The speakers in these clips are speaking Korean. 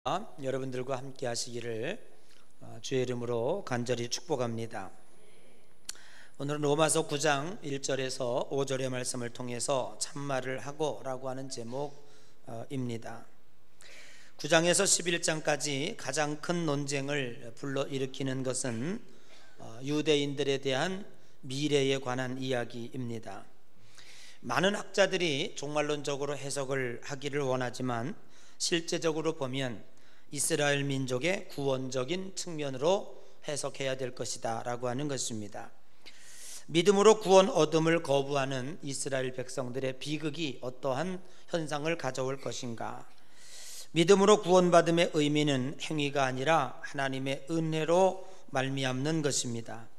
여러분들과 함께 하시기를 주의 이름으로 간절히 축복합니다. 오늘은 로마서 9장 1절에서 5절의 말씀을 통해서 참말을 하고 라고 하는 제목입니다. 9장에서 11장까지 가장 큰 논쟁을 불러일으키는 것은 유대인들에 대한 미래에 관한 이야기입니다. 많은 학자들이 종말론적으로 해석을 하기를 원하지만 실제적으로 보면 이스라엘 민족의 구원적인 측면으로 해석해야 될 것이다 라고 하는 것입니다. 믿음으로 구원 얻음을 거부하는 이스라엘 백성들의 비극이 어떠한 현상을 가져올 것인가? 믿음으로 구원받음의 의미는 행위가 아니라 하나님의 은혜로 말미암는 것입니다.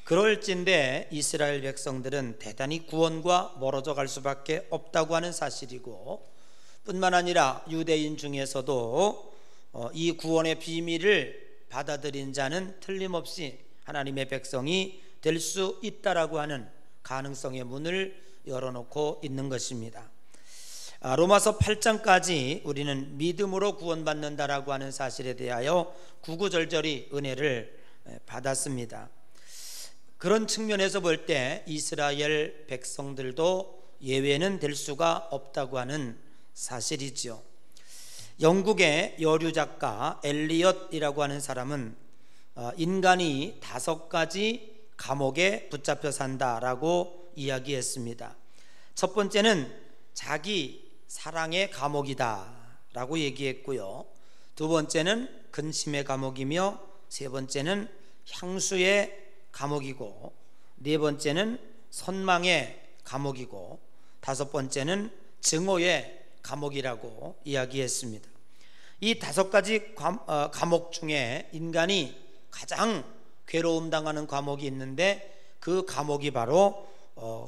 그럴진데 이스라엘 백성들은 대단히 구원과 멀어져 갈 수밖에 없다고 하는 사실이고, 뿐만 아니라 유대인 중에서도 이 구원의 비밀을 받아들인 자는 틀림없이 하나님의 백성이 될 수 있다라고 하는 가능성의 문을 열어놓고 있는 것입니다. 로마서 8장까지 우리는 믿음으로 구원받는다라고 하는 사실에 대하여 구구절절히 은혜를 받았습니다. 그런 측면에서 볼 때 이스라엘 백성들도 예외는 될 수가 없다고 하는 사실이지요. 영국의 여류 작가 엘리엇이라고 하는 사람은 인간이 5가지 감옥에 붙잡혀 산다라고 이야기했습니다. 첫 번째는 자기 사랑의 감옥이다 라고 얘기했고요, 두 번째는 근심의 감옥이며, 세 번째는 향수의 감옥이고, 네 번째는 선망의 감옥이고, 다섯 번째는 증오의 감옥이라고 이야기했습니다. 이 5가지 감옥 중에 인간이 가장 괴로움 당하는 감옥이 있는데 그 감옥이 바로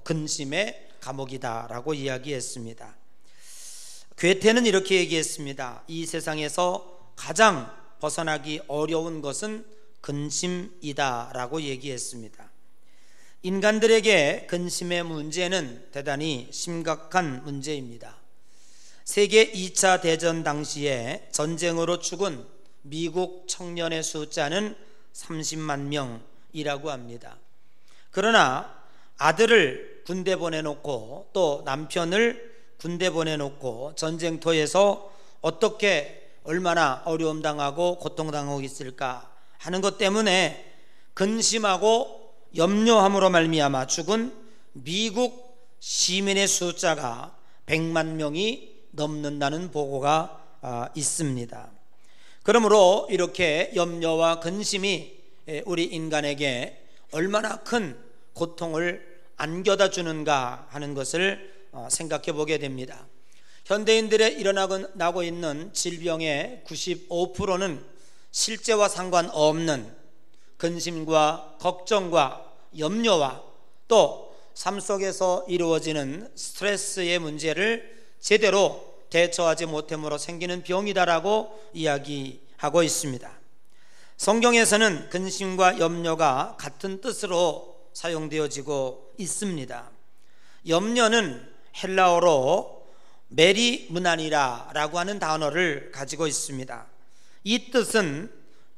근심의 감옥이다라고 이야기했습니다. 괴테는 이렇게 얘기했습니다. 이 세상에서 가장 벗어나기 어려운 것은 근심이다라고 얘기했습니다. 인간들에게 근심의 문제는 대단히 심각한 문제입니다. 세계 2차 대전 당시에 전쟁으로 죽은 미국 청년의 숫자는 30만 명이라고 합니다. 그러나 아들을 군대 보내놓고 또 남편을 군대 보내놓고 전쟁터에서 어떻게 얼마나 어려움 당하고 고통당하고 있을까 하는 것 때문에 근심하고 염려함으로 말미암아 죽은 미국 시민의 숫자가 100만 명이 넘는다는 보고가 있습니다. 그러므로 이렇게 염려와 근심이 우리 인간에게 얼마나 큰 고통을 안겨다 주는가 하는 것을 생각해 보게 됩니다. 현대인들의 일어나고 있는 질병의 95%는 실제와 상관없는 근심과 걱정과 염려와 또 삶 속에서 이루어지는 스트레스의 문제를 제대로 대처하지 못함으로 생기는 병이다라고 이야기하고 있습니다. 성경에서는 근심과 염려가 같은 뜻으로 사용되어지고 있습니다. 염려는 헬라어로 메리므나니라라고 하는 단어를 가지고 있습니다. 이 뜻은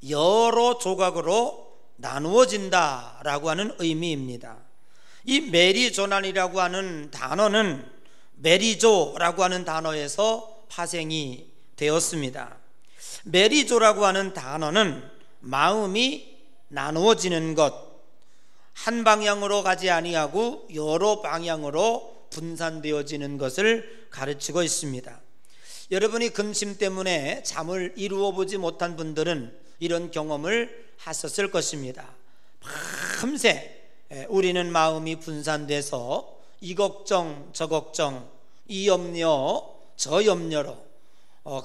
여러 조각으로 나누어진다라고 하는 의미입니다. 이 메리조난이라고 하는 단어는 메리조라고 하는 단어에서 파생이 되었습니다. 메리조라고 하는 단어는 마음이 나누어지는 것, 한 방향으로 가지 아니하고 여러 방향으로 분산되어지는 것을 가르치고 있습니다. 여러분이 근심 때문에 잠을 이루어 보지 못한 분들은 이런 경험을 하셨을 것입니다. 밤새 우리는 마음이 분산돼서 이 걱정 저 걱정, 이 염려 저 염려로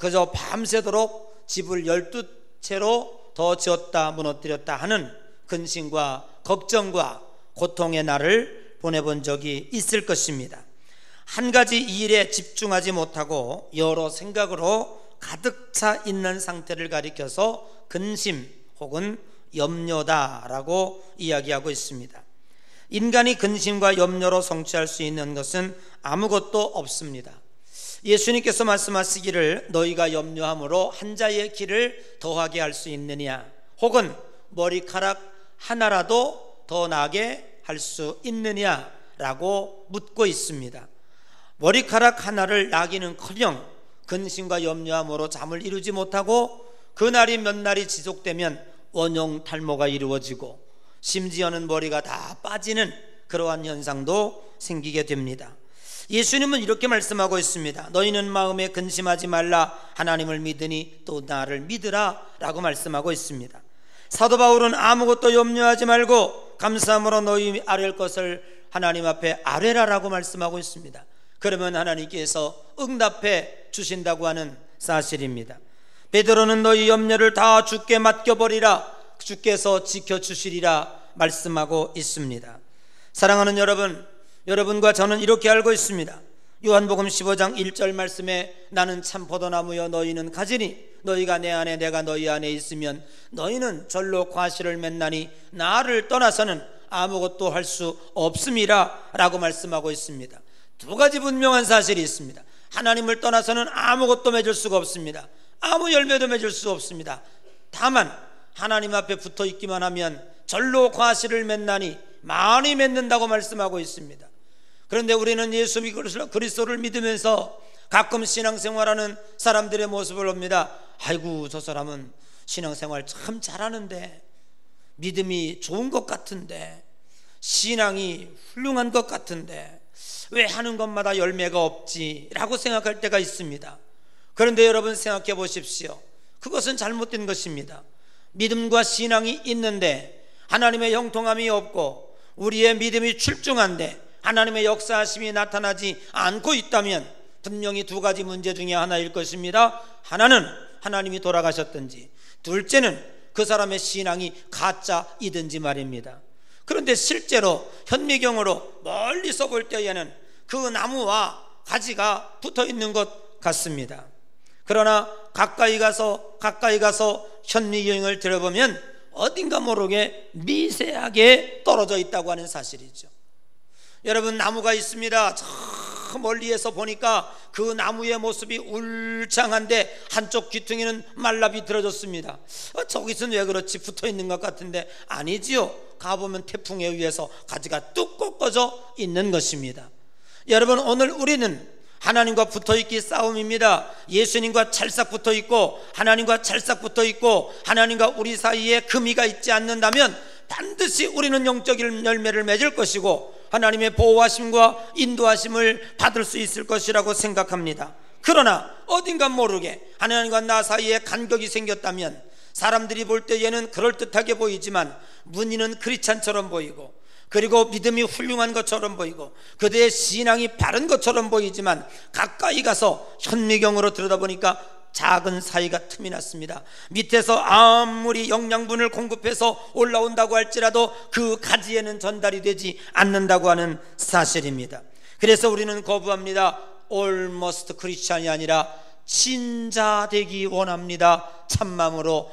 그저 밤새도록 집을 12채로 더 지었다 무너뜨렸다 하는 근심과 걱정과 고통의 날을 보내본 적이 있을 것입니다. 한 가지 일에 집중하지 못하고 여러 생각으로 가득 차 있는 상태를 가리켜서 근심 혹은 염려다라고 이야기하고 있습니다. 인간이 근심과 염려로 성취할 수 있는 것은 아무것도 없습니다. 예수님께서 말씀하시기를 너희가 염려함으로 한 자의 길을 더하게 할 수 있느냐, 혹은 머리카락 하나라도 더 나게 할 수 있느냐라고 묻고 있습니다. 머리카락 하나를 나기는커녕 근심과 염려함으로 잠을 이루지 못하고 그날이 몇 날이 지속되면 원형 탈모가 이루어지고 심지어는 머리가 다 빠지는 그러한 현상도 생기게 됩니다. 예수님은 이렇게 말씀하고 있습니다. 너희는 마음에 근심하지 말라, 하나님을 믿으니 또 나를 믿으라 라고 말씀하고 있습니다. 사도 바울은 아무것도 염려하지 말고 감사함으로 너희 아뢰 것을 하나님 앞에 아뢰라라고 말씀하고 있습니다. 그러면 하나님께서 응답해 주신다고 하는 사실입니다. 베드로는 너희 염려를 다 주께 맡겨버리라, 주께서 지켜주시리라 말씀하고 있습니다. 사랑하는 여러분, 여러분과 저는 이렇게 알고 있습니다. 요한복음 15장 1절 말씀에 나는 참 포도나무여 너희는 가지니 너희가 내 안에 내가 너희 안에 있으면 너희는 절로 과실을 맺나니 나를 떠나서는 아무것도 할 수 없음이라 라고 말씀하고 있습니다. 두 가지 분명한 사실이 있습니다. 하나님을 떠나서는 아무것도 맺을 수가 없습니다. 아무 열매도 맺을 수 없습니다. 다만 하나님 앞에 붙어 있기만 하면 절로 과실을 맺나니 많이 맺는다고 말씀하고 있습니다. 그런데 우리는 예수 그리스도를 믿으면서 가끔 신앙생활하는 사람들의 모습을 봅니다. 아이고, 저 사람은 신앙생활 참 잘하는데, 믿음이 좋은 것 같은데, 신앙이 훌륭한 것 같은데 왜 하는 것마다 열매가 없지? 라고 생각할 때가 있습니다. 그런데 여러분 생각해 보십시오. 그것은 잘못된 것입니다. 믿음과 신앙이 있는데 하나님의 형통함이 없고 우리의 믿음이 출중한데 하나님의 역사하심이 나타나지 않고 있다면 분명히 두 가지 문제 중에 하나일 것입니다. 하나는 하나님이 돌아가셨든지, 둘째는 그 사람의 신앙이 가짜이든지 말입니다. 그런데 실제로 현미경으로 멀리서 볼 때에는 그 나무와 가지가 붙어 있는 것 같습니다. 그러나 가까이 가서 현미경을 들어보면 어딘가 모르게 미세하게 떨어져 있다고 하는 사실이죠. 여러분, 나무가 있습니다. 저 멀리에서 보니까 그 나무의 모습이 울창한데 한쪽 귀퉁이는 말라 비틀어졌습니다. 저기서는 왜 그렇지? 붙어 있는 것 같은데 아니지요. 가보면 태풍에 의해서 가지가 뚝 꺾어져 있는 것입니다. 여러분, 오늘 우리는 하나님과 붙어있기 싸움입니다. 예수님과 찰싹 붙어있고 하나님과 찰싹 붙어있고 하나님과 우리 사이에 금이가 있지 않는다면 반드시 우리는 영적 열매를 맺을 것이고 하나님의 보호하심과 인도하심을 받을 수 있을 것이라고 생각합니다. 그러나 어딘가 모르게 하나님과 나 사이에 간격이 생겼다면 사람들이 볼 때에는 그럴듯하게 보이지만 문의는 크리스찬처럼 보이고, 그리고 믿음이 훌륭한 것처럼 보이고 그대의 신앙이 바른 것처럼 보이지만 가까이 가서 현미경으로 들여다보니까 작은 사이가 틈이 났습니다. 밑에서 아무리 영양분을 공급해서 올라온다고 할지라도 그 가지에는 전달이 되지 않는다고 하는 사실입니다. 그래서 우리는 거부합니다. Almost Christian이 아니라 진자 되기 원합니다.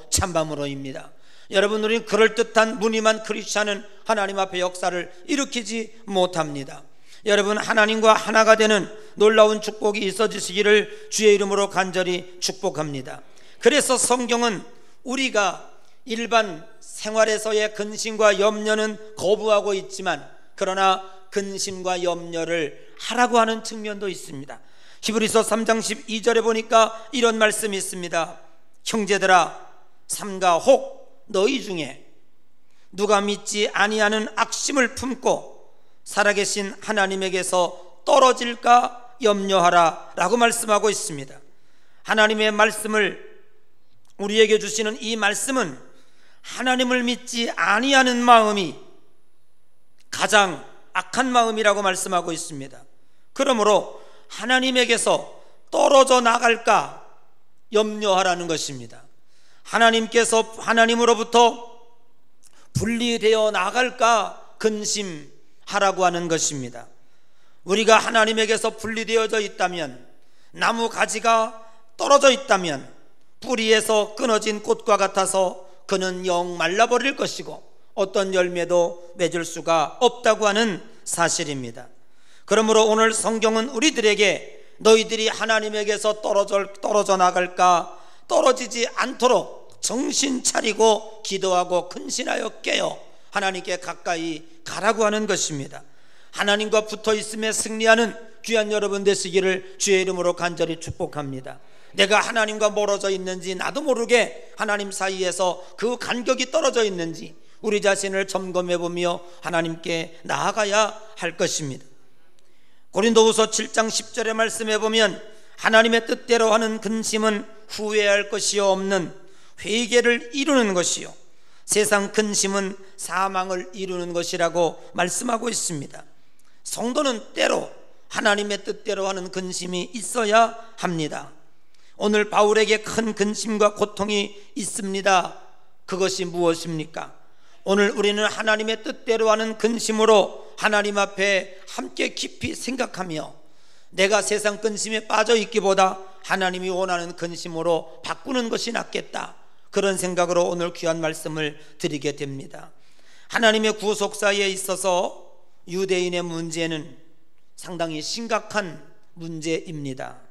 참마음으로입니다. 여러분, 우리는 그럴듯한 무늬만 크리스찬은 하나님 앞에 역사를 일으키지 못합니다. 여러분, 하나님과 하나가 되는 놀라운 축복이 있어지시기를 주의 이름으로 간절히 축복합니다. 그래서 성경은 우리가 일반 생활에서의 근심과 염려는 거부하고 있지만 그러나 근심과 염려를 하라고 하는 측면도 있습니다. 히브리서 3장 12절에 보니까 이런 말씀이 있습니다. 형제들아, 삼가 혹 너희 중에 누가 믿지 아니하는 악심을 품고 살아계신 하나님에게서 떨어질까 염려하라 라고 말씀하고 있습니다. 하나님의 말씀을 우리에게 주시는 이 말씀은 하나님을 믿지 아니하는 마음이 가장 악한 마음이라고 말씀하고 있습니다. 그러므로 하나님에게서 떨어져 나갈까 염려하라는 것입니다. 하나님으로부터 분리되어 나갈까 근심하라고 하는 것입니다. 우리가 하나님에게서 분리되어져 있다면, 나무 가지가 떨어져 있다면 뿌리에서 끊어진 꽃과 같아서 그는 영 말라버릴 것이고 어떤 열매도 맺을 수가 없다고 하는 사실입니다. 그러므로 오늘 성경은 우리들에게 너희들이 하나님에게서 떨어져 나갈까? 떨어지지 않도록 정신 차리고 기도하고 근신하여 깨어 하나님께 가까이 가라고 하는 것입니다. 하나님과 붙어 있음에 승리하는 귀한 여러분 되시기를 주의 이름으로 간절히 축복합니다. 내가 하나님과 멀어져 있는지, 나도 모르게 하나님 사이에서 그 간격이 떨어져 있는지 우리 자신을 점검해 보며 하나님께 나아가야 할 것입니다. 고린도후서 7장 10절의 말씀에 보면 하나님의 뜻대로 하는 근심은 후회할 것이 없는 회개를 이루는 것이요 세상 근심은 사망을 이루는 것이라고 말씀하고 있습니다. 성도는 때로 하나님의 뜻대로 하는 근심이 있어야 합니다. 오늘 바울에게 큰 근심과 고통이 있습니다. 그것이 무엇입니까? 오늘 우리는 하나님의 뜻대로 하는 근심으로 하나님 앞에 함께 깊이 생각하며 내가 세상 근심에 빠져 있기보다 하나님이 원하는 근심으로 바꾸는 것이 낫겠다, 그런 생각으로 오늘 귀한 말씀을 드리게 됩니다. 하나님의 구속사에 있어서 유대인의 문제는 상당히 심각한 문제입니다.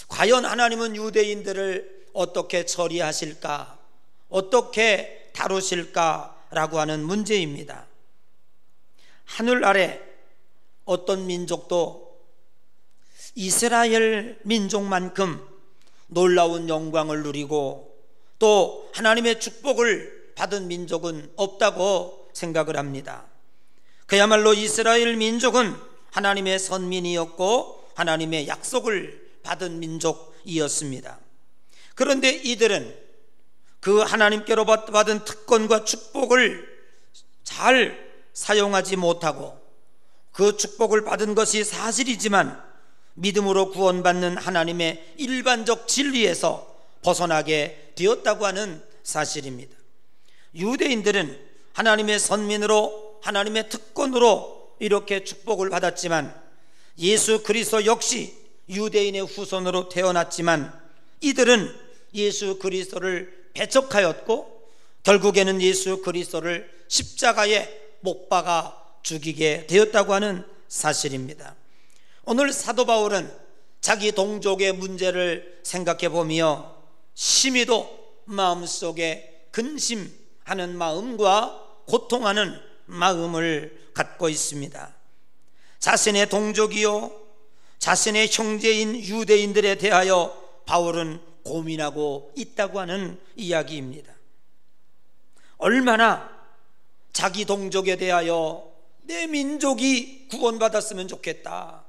과연 하나님은 유대인들을 어떻게 처리하실까, 어떻게 다루실까라고 하는 문제입니다. 하늘 아래 어떤 민족도 이스라엘 민족만큼 놀라운 영광을 누리고 또 하나님의 축복을 받은 민족은 없다고 생각을 합니다. 그야말로 이스라엘 민족은 하나님의 선민이었고 하나님의 약속을 받은 민족이었습니다. 그런데 이들은 그 하나님께로 받은 특권과 축복을 잘 사용하지 못하고 그 축복을 받은 것이 사실이지만 믿음으로 구원받는 하나님의 일반적 진리에서 벗어나게 되었다고 하는 사실입니다. 유대인들은 하나님의 선민으로 하나님의 특권으로 이렇게 축복을 받았지만 예수 그리스도 역시 유대인의 후손으로 태어났지만 이들은 예수 그리스도를 배척하였고 결국에는 예수 그리스도를 십자가에 못 박아 죽이게 되었다고 하는 사실입니다. 오늘 사도 바울은 자기 동족의 문제를 생각해 보며 심히도 마음속에 근심하는 마음과 고통하는 마음을 갖고 있습니다. 자신의 동족이요 자신의 형제인 유대인들에 대하여 바울은 고민하고 있다고 하는 이야기입니다. 얼마나 자기 동족에 대하여 내 민족이 구원받았으면 좋겠다,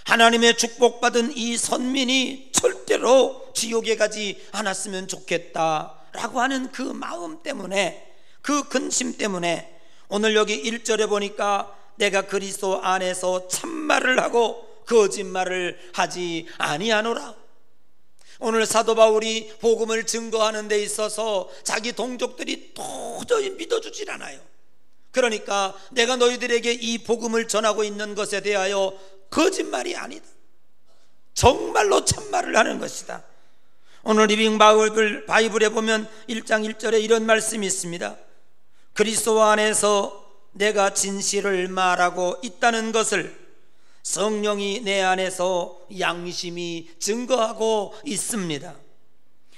하나님의 축복받은 이 선민이 절대로 지옥에 가지 않았으면 좋겠다라고 하는 그 마음 때문에, 그 근심 때문에 오늘 여기 1절에 보니까 내가 그리스도 안에서 참말을 하고 거짓말을 하지 아니하노라. 오늘 사도 바울이 복음을 증거하는 데 있어서 자기 동족들이 도저히 믿어주질 않아요. 그러니까 내가 너희들에게 이 복음을 전하고 있는 것에 대하여 거짓말이 아니다, 정말로 참말을 하는 것이다. 오늘 리빙 바이블에 보면 1장 1절에 이런 말씀이 있습니다. 그리스도 안에서 내가 진실을 말하고 있다는 것을 성령이 내 안에서 양심이 증거하고 있습니다.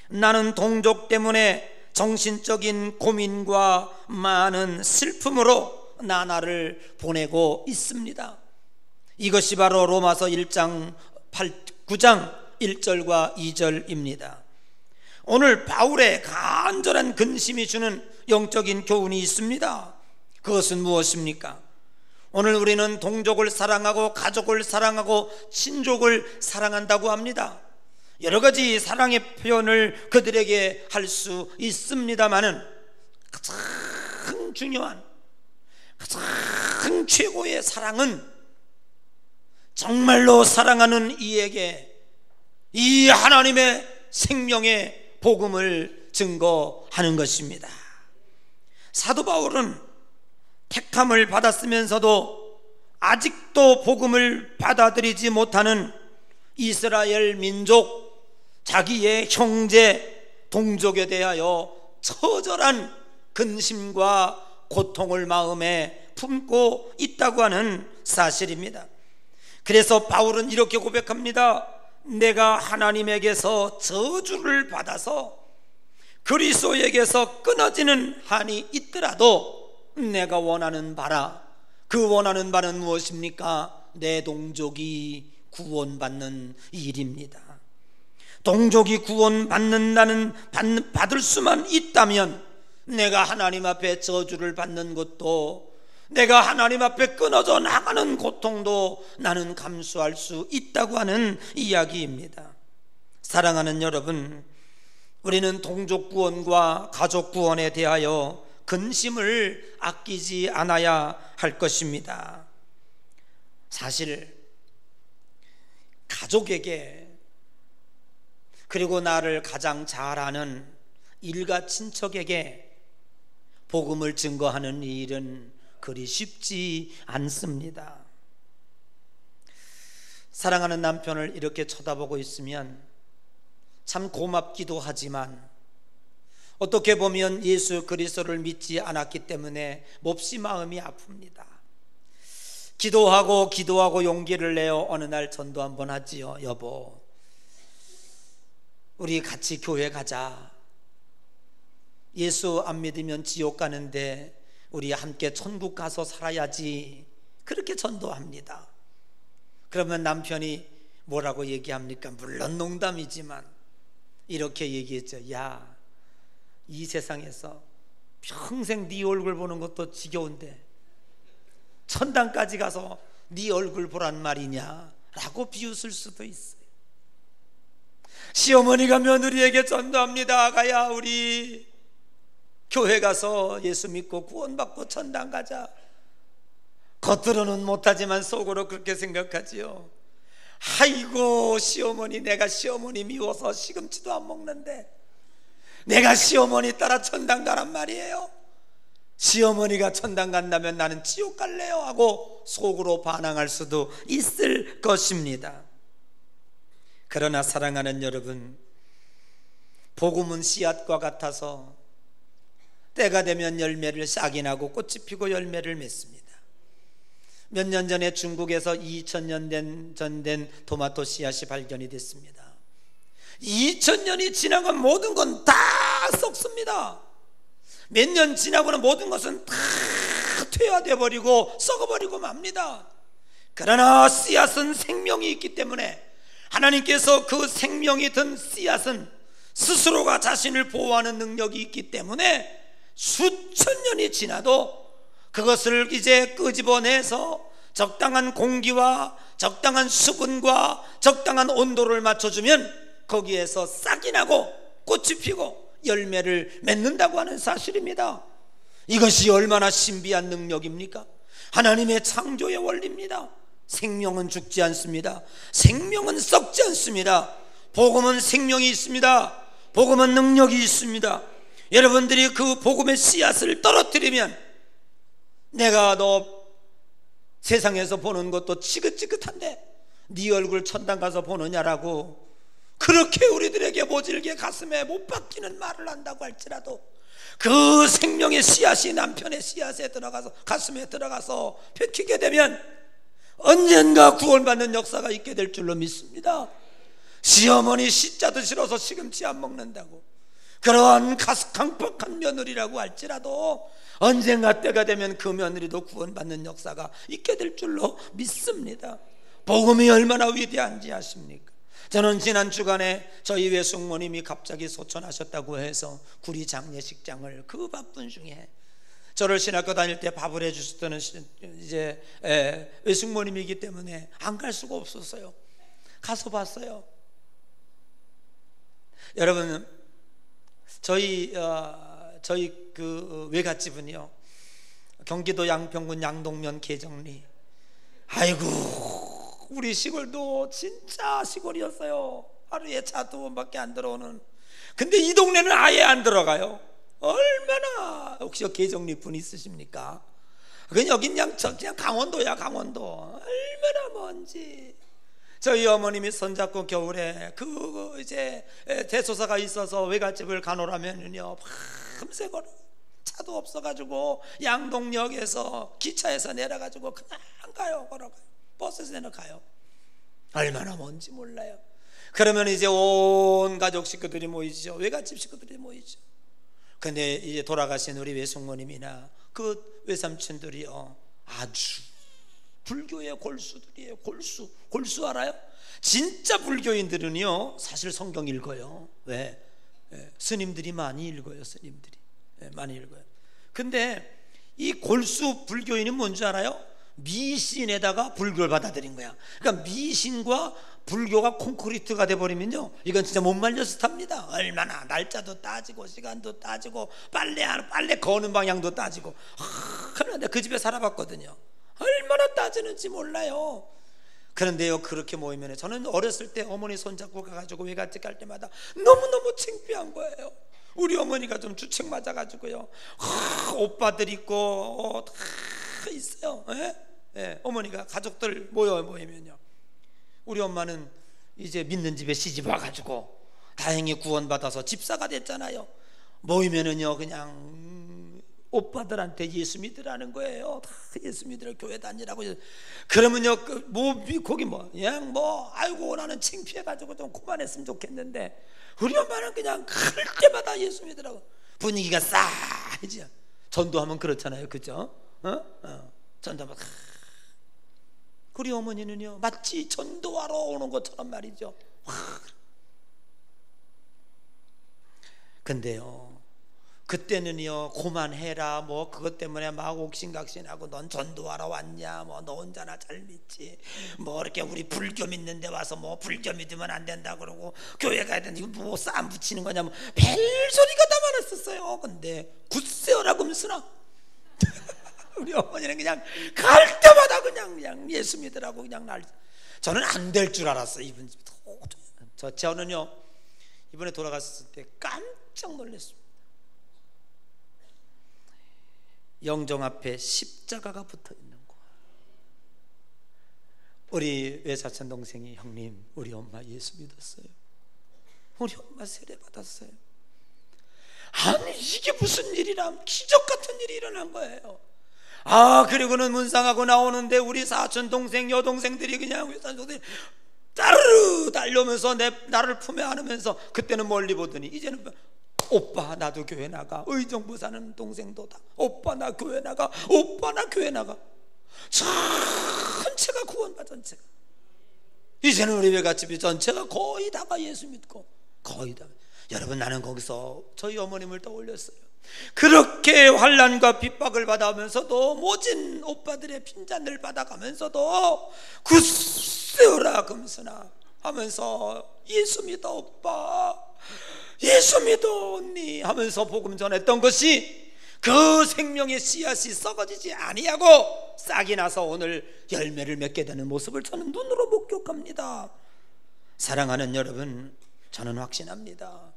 나는 동족 때문에 정신적인 고민과 많은 슬픔으로 나날을 보내고 있습니다. 이것이 바로 로마서 9장 1절과 2절입니다. 오늘 바울의 간절한 근심이 주는 영적인 교훈이 있습니다. 그것은 무엇입니까? 오늘 우리는 동족을 사랑하고 가족을 사랑하고 친족을 사랑한다고 합니다. 여러 가지 사랑의 표현을 그들에게 할 수 있습니다만은 가장 중요한, 가장 최고의 사랑은 정말로 사랑하는 이에게 이 하나님의 생명의 복음을 증거하는 것입니다. 사도 바울은 택함을 받았으면서도 아직도 복음을 받아들이지 못하는 이스라엘 민족, 자기의 형제, 동족에 대하여 처절한 근심과 고통을 마음에 품고 있다고 하는 사실입니다. 그래서 바울은 이렇게 고백합니다. 내가 하나님에게서 저주를 받아서 그리스도에게서 끊어지는 한이 있더라도 내가 원하는 바라, 그 원하는 바는 무엇입니까? 내 동족이 구원받는 일입니다. 동족이 구원받는다는 받을 수만 있다면 내가 하나님 앞에 저주를 받는 것도, 내가 하나님 앞에 끊어져 나가는 고통도 나는 감수할 수 있다고 하는 이야기입니다. 사랑하는 여러분, 우리는 동족 구원과 가족 구원에 대하여 근심을 아끼지 않아야 할 것입니다. 사실 가족에게, 그리고 나를 가장 잘 아는 일가 친척에게 복음을 증거하는 일은 그리 쉽지 않습니다. 사랑하는 남편을 이렇게 쳐다보고 있으면 참 고맙기도 하지만, 어떻게 보면 예수 그리스도를 믿지 않았기 때문에 몹시 마음이 아픕니다. 기도하고 용기를 내어 어느 날 전도 한번 하지요. 여보, 우리 같이 교회 가자. 예수 안 믿으면 지옥 가는데 우리 함께 천국 가서 살아야지. 그렇게 전도합니다. 그러면 남편이 뭐라고 얘기합니까? 물론 농담이지만 이렇게 얘기했죠. 야, 이 세상에서 평생 네 얼굴 보는 것도 지겨운데 천당까지 가서 네 얼굴 보란 말이냐 라고 비웃을 수도 있어요. 시어머니가 며느리에게 전도합니다. 아가야, 우리 교회 가서 예수 믿고 구원받고 천당 가자. 겉으로는 못하지만 속으로 그렇게 생각하지요. 아이고, 시어머니, 내가 시어머니 미워서 시금치도 안 먹는데 내가 시어머니 따라 천당 가란 말이에요. 시어머니가 천당 간다면 나는 지옥 갈래요 하고 속으로 반항할 수도 있을 것입니다. 그러나 사랑하는 여러분, 복음은 씨앗과 같아서 때가 되면 열매를 싹이 나고 꽃이 피고 열매를 맺습니다. 몇 년 전에 중국에서 2000년 전 된 토마토 씨앗이 발견이 됐습니다. 2000년이 지나간 모든 건 다 썩습니다. 몇 년 지나고는 모든 것은 다 퇴화되어 버리고 썩어버리고 맙니다. 그러나 씨앗은 생명이 있기 때문에 하나님께서 그 생명이 든 씨앗은 스스로가 자신을 보호하는 능력이 있기 때문에 수천 년이 지나도 그것을 이제 끄집어내서 적당한 공기와 적당한 수분과 적당한 온도를 맞춰주면 거기에서 싹이 나고 꽃이 피고 열매를 맺는다고 하는 사실입니다. 이것이 얼마나 신비한 능력입니까? 하나님의 창조의 원리입니다. 생명은 죽지 않습니다. 생명은 썩지 않습니다. 복음은 생명이 있습니다. 복음은 능력이 있습니다. 여러분들이 그 복음의 씨앗을 떨어뜨리면 내가 너 세상에서 보는 것도 지긋지긋한데 네 얼굴 천당 가서 보느냐라고 그렇게 우리들에게 모질게 가슴에 못 박히는 말을 한다고 할지라도 그 생명의 씨앗이 남편의 씨앗에 들어가서 가슴에 들어가서 펴키게 되면 언젠가 구원받는 역사가 있게 될 줄로 믿습니다. 시어머니 씨자도 싫어서 시금치 안 먹는다고 그러한 강팍한 며느리라고 할지라도 언젠가 때가 되면 그 며느리도 구원받는 역사가 있게 될 줄로 믿습니다. 복음이 얼마나 위대한지 아십니까? 저는 지난 주간에 저희 외숙모님이 갑자기 소천하셨다고 해서 구리 장례식장을 그 바쁜 중에 저를 신학교 다닐 때 밥을 해주셨던 이제 외숙모님이기 때문에 안 갈 수가 없었어요. 가서 봤어요. 여러분, 저희 그 외갓집은요 경기도 양평군 양동면 계정리. 아이고, 우리 시골도 진짜 시골이었어요. 하루에 차 2번밖에 안 들어오는. 근데 이 동네는 아예 안 들어가요. 얼마나. 혹시 계정리 분 있으십니까? 그냥 여긴 그냥 강원도야, 강원도. 얼마나 먼지. 저희 어머님이 손잡고 겨울에 그 이제 대소사가 있어서 외갓집을 가노라면요 밤새 걸어. 차도 없어가지고 양동역에서 기차에서 내려가지고 그냥 가요. 걸어가요. 버스에서 내려가요. 얼마나 먼지 몰라요. 그러면 이제 온 가족 식구들이 모이죠. 외갓집 식구들이 모이죠. 근데 이제 돌아가신 우리 외숙모님이나 그 외삼촌들이요, 아주 불교의 골수들이에요. 골수 알아요? 진짜 불교인들은요 사실 성경 읽어요. 왜? 스님들이 많이 읽어요. 스님들이 많이 읽어요. 근데 이 골수 불교인이 뭔지 알아요? 미신에다가 불교를 받아들인 거야. 그러니까 미신과 불교가 콘크리트가 돼버리면요, 이건 진짜 못 말려서 탑니다. 얼마나 날짜도 따지고 시간도 따지고 빨래 거는 방향도 따지고. 그런데 그 집에 살아봤거든요. 얼마나 따지는지 몰라요. 그런데요, 그렇게 모이면 저는 어렸을 때 어머니 손잡고 가가지고 외갓집 갈 때마다 너무너무 창피한 거예요. 우리 어머니가 좀 주책 맞아가지고요, 오빠들 있고 다 있어요. 어머니가 가족들 모이면요, 우리 엄마는 이제 믿는 집에 시집 와가지고 다행히 구원받아서 집사가 됐잖아요. 모이면은요 그냥 오빠들한테 예수 믿으라는 거예요. 다 예수 믿으라, 교회 다니라고. 그러면요 거기 그냥 아이고 나는 창피해가지고 좀 그만했으면 좋겠는데, 우리 엄마는 그냥 갈 때마다 예수 믿으라고. 분위기가 싸해져. 전도하면 그렇잖아요, 그죠? 전도하면 우리 어머니는요 마치 전도하러 오는 것처럼 말이죠. 근데요 그때는요 그만해라, 그것 때문에 막 옥신각신하고, 넌 전도하러 왔냐, 너 혼자나 잘 믿지, 이렇게 우리 불교 믿는데 와서 불교 믿으면 안 된다 그러고, 교회 가야 되는데 이거 싸움 붙이는 거냐, 별소리가 다 많았었어요. 근데 굳세어라고 하면서나 우리 어머니는 그냥 갈 때마다 그냥 예수 믿으라고 그냥 저는 안 될 줄 알았어요. 이분 저는요 이번에 돌아갔을 때 깜짝 놀랐습니다. 영정 앞에 십자가가 붙어 있는 거야. 우리 외사촌 동생이, 형님 우리 엄마 예수 믿었어요. 우리 엄마 세례 받았어요. 아니 이게 무슨 일이람, 기적 같은 일이 일어난 거예요. 그리고는 문상하고 나오는데 우리 사촌 동생 여동생들이 그냥 외사촌 동생이 따르르 달려오면서 나를 품에 안으면서, 그때는 멀리 보더니 이제는 오빠 나도 교회 나가, 의정부 사는 동생도 다 오빠 나 교회 나가, 오빠 나 교회 나가. 전체가 구원받은, 전체가. 이제는 우리 외갓집이 전체가 거의 다가 예수 믿고, 거의 다. 여러분, 나는 거기서 저희 어머님을 떠올렸어요. 그렇게 환난과 핍박을 받아가면서도, 모진 오빠들의 핀잔을 받아가면서도 굳세어라 금수나 하면서 예수 믿어 오빠, 예수 믿어 언니 하면서 복음 전했던 것이, 그 생명의 씨앗이 썩어지지 아니하고 싹이 나서 오늘 열매를 맺게 되는 모습을 저는 눈으로 목격합니다. 사랑하는 여러분, 저는 확신합니다.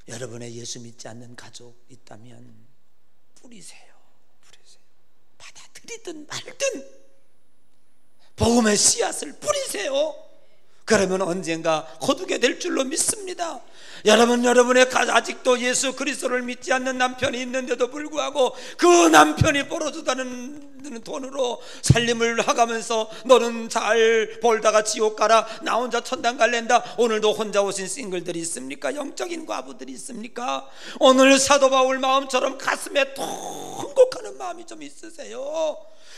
여러분의 예수 믿지 않는 가족 있다면 뿌리세요. 받아들이든 말든 복음의 씨앗을 뿌리세요. 그러면 언젠가 거두게 될 줄로 믿습니다. 여러분의 아직도 예수 그리스도를 믿지 않는 남편이 있는데도 불구하고, 그 남편이 벌어주다는 돈으로 살림을 하가면서 너는 잘 벌다가 지옥 가라, 나 혼자 천당 갈랜다. 오늘도 혼자 오신 싱글들이 있습니까? 영적인 과부들이 있습니까? 오늘 사도 바울 마음처럼 가슴에 통곡하는 마음이 좀 있으세요?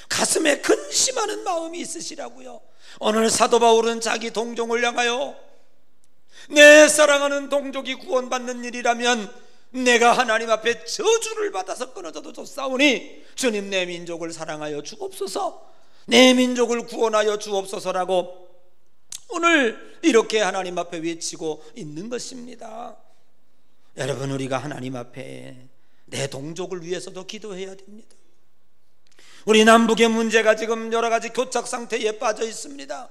가슴에 근심하는 마음이 있으시라고요. 오늘 사도 바울은 자기 동족을 향하여, 내 사랑하는 동족이 구원받는 일이라면 내가 하나님 앞에 저주를 받아서 끊어져도 좋사오니 주님 내 민족을 사랑하여 주옵소서, 내 민족을 구원하여 주옵소서라고 오늘 이렇게 하나님 앞에 외치고 있는 것입니다. 여러분, 우리가 하나님 앞에 내 동족을 위해서도 기도해야 됩니다. 우리 남북의 문제가 지금 여러 가지 교착 상태에 빠져 있습니다.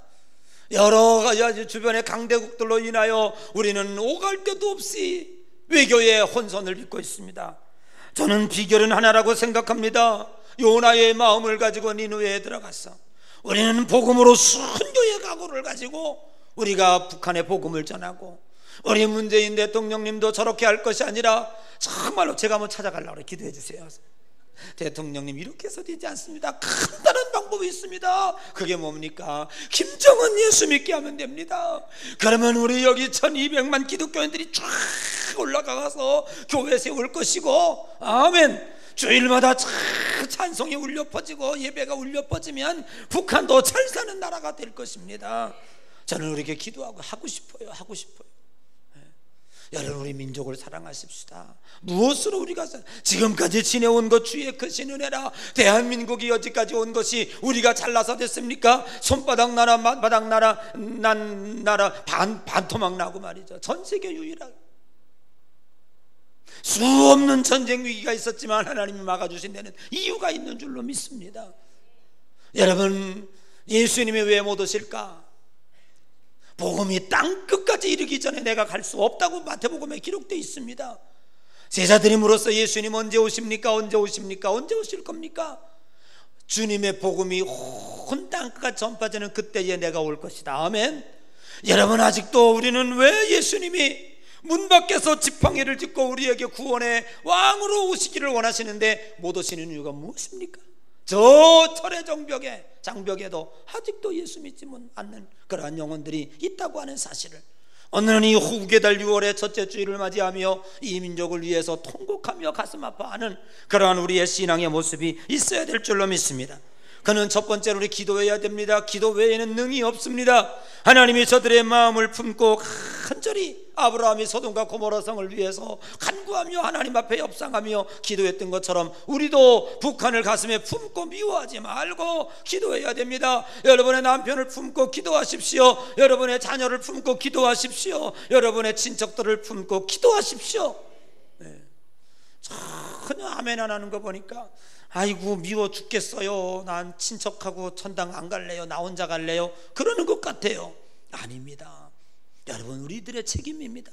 여러 가지 주변의 강대국들로 인하여 우리는 오갈 데도 없이 외교의 혼선을 빚고 있습니다. 저는 비결은 하나라고 생각합니다. 요나의 마음을 가지고 니느웨에 들어갔어. 우리는 복음으로 순교의 각오를 가지고 우리가 북한에 복음을 전하고, 우리 문재인 대통령님도 저렇게 할 것이 아니라 정말로, 제가 한번 찾아가려고 그래. 기도해 주세요. 대통령님 이렇게 해서 되지 않습니다. 간단한 방법이 있습니다. 그게 뭡니까? 김정은 예수 믿게 하면 됩니다. 그러면 우리 여기 1200만 기독교인들이 쫙 올라가서 교회 세울 것이고, 아멘. 주일마다 찬송이 울려 퍼지고 예배가 울려 퍼지면 북한도 잘 사는 나라가 될 것입니다. 저는 우리에게 기도하고 하고 싶어요. 여러분, 우리 민족을 사랑하십시다. 무엇으로 우리가 지금까지 지내온 것 주의 크신 은혜라. 대한민국이 여기까지 온 것이 우리가 잘나서 됐습니까? 손바닥 나라 바닥 나라 난 나라 반토막 나고 말이죠. 전 세계 유일하게 수없는 전쟁 위기가 있었지만 하나님이 막아주신 데는 이유가 있는 줄로 믿습니다. 여러분, 예수님이 왜 못 오실까? 복음이 땅끝까지 이르기 전에 내가 갈 수 없다고 마태복음에 기록되어 있습니다. 제자드림으로써 예수님 언제 오십니까? 언제 오실 겁니까? 주님의 복음이 온 땅끝까지 전파되는 그때에 내가 올 것이다. 아멘. 여러분, 아직도 우리는 왜 예수님이 문 밖에서 지팡이를 짚고 우리에게 구원의 왕으로 오시기를 원하시는데 못 오시는 이유가 무엇입니까? 저 철의 장벽에도 아직도 예수 믿지 않는 그러한 영혼들이 있다고 하는 사실을, 오늘은 이 후계달 6월의 첫째 주일을 맞이하며 이 민족을 위해서 통곡하며 가슴 아파하는 그러한 우리의 신앙의 모습이 있어야 될 줄로 믿습니다. 그는 첫 번째로 우리 기도해야 됩니다. 기도 외에는 능히 없습니다. 하나님이 저들의 마음을 품고 간절히 아브라함이 소돔과 고모라 성을 위해서 간구하며 하나님 앞에 협상하며 기도했던 것처럼 우리도 북한을 가슴에 품고 미워하지 말고 기도해야 됩니다. 여러분의 남편을 품고 기도하십시오. 여러분의 자녀를 품고 기도하십시오. 여러분의 친척들을 품고 기도하십시오. 전혀 아멘 안 하는 거 보니까 아이고 미워 죽겠어요. 난 친척하고 천당 안 갈래요. 나 혼자 갈래요. 그러는 것 같아요. 아닙니다. 여러분, 우리들의 책임입니다.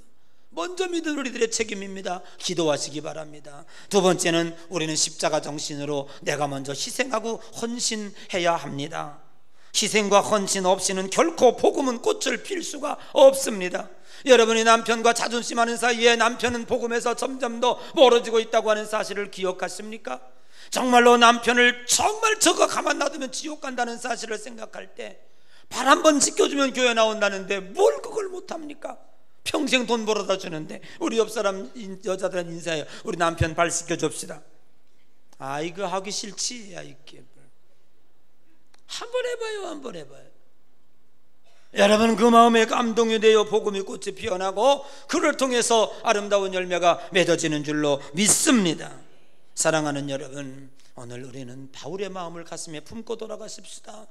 먼저 믿은 우리들의 책임입니다. 기도하시기 바랍니다. 두 번째는 우리는 십자가 정신으로 내가 먼저 희생하고 헌신해야 합니다. 희생과 헌신 없이는 결코 복음은 꽃을 필 수가 없습니다. 여러분이 남편과 자존심하는 사이에 남편은 복음에서 점점 더 멀어지고 있다고 하는 사실을 기억하십니까? 정말로 남편을 정말 저거 가만 놔두면 지옥 간다는 사실을 생각할 때 발 한 번 지켜주면 교회 나온다는데 뭘 그걸 못합니까? 평생 돈 벌어다 주는데. 우리 옆 사람 여자들은 인사해요. 우리 남편 발 씻겨줍시다. 아, 이거 하기 싫지. 야, 이게 한번 해봐요. 여러분, 그 마음에 감동이 되어 복음의 꽃이 피어나고 그를 통해서 아름다운 열매가 맺어지는 줄로 믿습니다. 사랑하는 여러분, 오늘 우리는 바울의 마음을 가슴에 품고 돌아가십시다.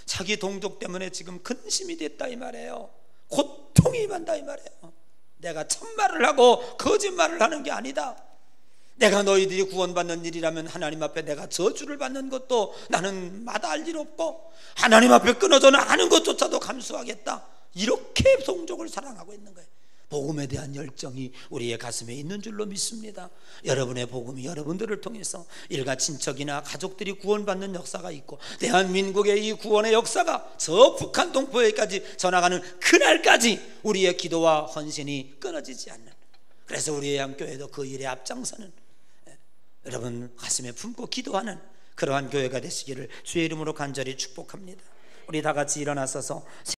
자기 동족 때문에 지금 근심이 됐다 이 말이에요. 고통이 임한다 이 말이에요. 내가 참말을 하고 거짓말을 하는 게 아니다. 내가 너희들이 구원받는 일이라면 하나님 앞에 내가 저주를 받는 것도 나는 마다할 일 없고 하나님 앞에 끊어져 나가는 것조차도 감수하겠다. 이렇게 동족을 사랑하고 있는 거예요. 복음에 대한 열정이 우리의 가슴에 있는 줄로 믿습니다. 여러분의 복음이 여러분들을 통해서 일가 친척이나 가족들이 구원받는 역사가 있고 대한민국의 이 구원의 역사가 저 북한 동포에까지 전하가는 그날까지 우리의 기도와 헌신이 끊어지지 않는, 그래서 우리의 양교회도 그 일에 앞장서는, 여러분 가슴에 품고 기도하는 그러한 교회가 되시기를 주의 이름으로 간절히 축복합니다. 우리 다 같이 일어나서서